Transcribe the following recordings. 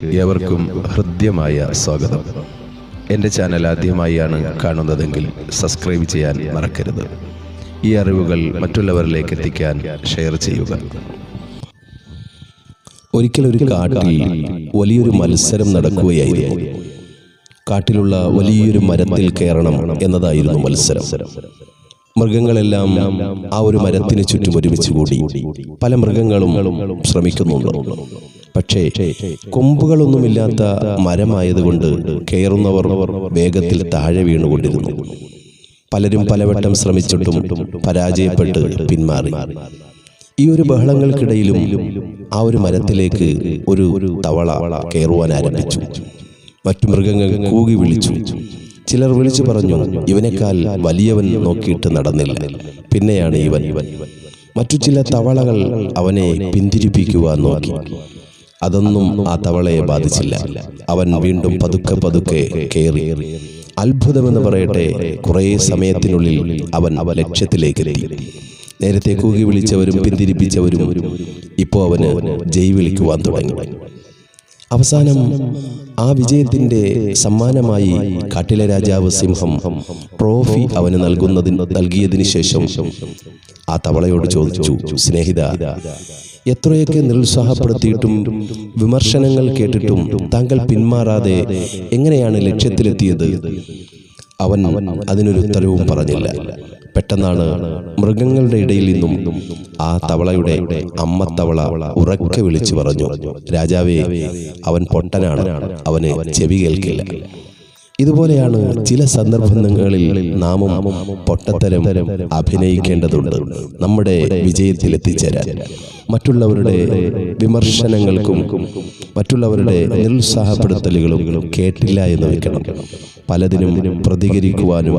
ഏവർക്കും ഹൃദ്യമായ സ്വാഗതം. എൻ്റെ ചാനൽ ആദ്യമായാണ് കാണുന്നതെങ്കിൽ സബ്സ്ക്രൈബ് ചെയ്യാൻ മറക്കരുത്. ഈ അറിവുകൾ മറ്റുള്ളവരിലേക്ക് എത്തിക്കാൻ ഷെയർ ചെയ്യുക. ഒരിക്കലൊരു കാട്ടിൽ വലിയൊരു മത്സരം നടക്കുകയായിരുന്നു. കാട്ടിലുള്ള വലിയൊരു മരത്തിൽ കയറണം എന്നതായിരുന്നു മത്സരം. മൃഗങ്ങളെല്ലാം ആ ഒരു മരത്തിന് ചുറ്റും ഒരുമിച്ച് കൂടി. പല മൃഗങ്ങളും ശ്രമിക്കുന്നുണ്ട്. പക്ഷേ കൊമ്പുകളൊന്നുമില്ലാത്ത മരമായതുകൊണ്ട് കയറുന്നവർ വേഗത്തിൽ താഴെ വീണുകൊണ്ടിരുന്നു. പലരും പലവട്ടം ശ്രമിച്ചിട്ടും പരാജയപ്പെട്ട് പിന്മാറി. ഈ ഒരു ബഹളങ്ങൾക്കിടയിലും ആ ഒരു മരത്തിലേക്ക് ഒരു തവള കയറുവാൻ ആരംഭിച്ചു. മറ്റു മൃഗങ്ങൾ കൂകി വിളിച്ചു. ചിലർ വിളിച്ചു പറഞ്ഞു, ഇവനേക്കാൾ വലിയവൻ നോക്കിയിട്ട് നടന്നില്ല, പിന്നെയാണ് ഇവൻ. മറ്റു ചില തവളകൾ അവനെ പിന്തിരിപ്പിക്കുവാൻ നോക്കി. അതൊന്നും ആ തവളയെ ബാധിച്ചില്ല. അവൻ വീണ്ടും പതുക്കെ പതുക്കെ കയറി. അത്ഭുതമെന്ന് പറയട്ടെ, കുറേ സമയത്തിനുള്ളിൽ അവൻ ലക്ഷ്യത്തിലേക്കെത്തി. നേരത്തെ കൂകി വിളിച്ചവരും പിന്തിരിപ്പിച്ചവരും ഇപ്പോൾ അവന് ജയ് വിളിക്കുവാൻ തുടങ്ങി. അവസാനം ആ വിജയത്തിൻ്റെ സമ്മാനമായി കാട്ടിലെ രാജാവ് സിംഹം ട്രോഫി അവന് നൽകിയതിനു ശേഷം ആ തവളയോട് ചോദിച്ചു, സ്നേഹിത, എത്രയൊക്കെ നിരുത്സാഹപ്പെടുത്തിയിട്ടും വിമർശനങ്ങൾ കേട്ടിട്ടും താങ്കൾ പിന്മാറാതെ എങ്ങനെയാണ് ലക്ഷ്യത്തിലെത്തിയത്? അവൻ അതിനൊരു ഉത്തരവും പറഞ്ഞില്ല. പെട്ടെന്നാണ് മൃഗങ്ങളുടെ ഇടയിൽ നിന്നും ആ തവളയുടെ അമ്മത്തവള ഉറക്കെ വിളിച്ചു പറഞ്ഞു, രാജാവേ, അവൻ പൊട്ടനാണ്, അവന് ചെവി കേൾക്കില്ല. ഇതുപോലെയാണ് ചില സന്ദർഭങ്ങളിൽ നാമും പൊട്ടത്തരം അഭിനയിക്കേണ്ടതുണ്ട് നമ്മുടെ വിജയത്തിലെത്തിച്ചേരാൻ. മറ്റുള്ളവരുടെ വിമർശനങ്ങൾക്കും മറ്റുള്ളവരുടെ നിരുത്സാഹപ്പെടുത്തലുകളും കേട്ടില്ല എന്ന് വെക്കണം. പലതിനും പ്രതികരിക്കുവാനും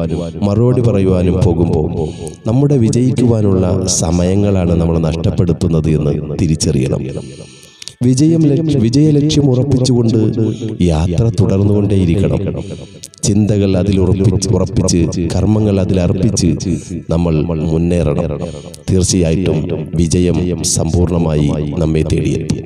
മറുപടി പറയുവാനും പോകുമ്പോൾ നമ്മുടെ വിജയിക്കുവാനുള്ള സമയങ്ങളാണ് നമ്മൾ നഷ്ടപ്പെടുത്തുന്നത് എന്ന് തിരിച്ചറിയണം. വിജയലക്ഷ്യം ഉറപ്പിച്ചുകൊണ്ട് യാത്ര തുടർന്നുകൊണ്ടേയിരിക്കണം. ചിന്തകൾ അതിൽ ഉറപ്പിച്ച് കർമ്മങ്ങൾ അതിലർപ്പിച്ച് നമ്മൾ മുന്നേറണം. തീർച്ചയായിട്ടും വിജയം സമ്പൂർണമായി നമ്മെ തേടിയെത്തും.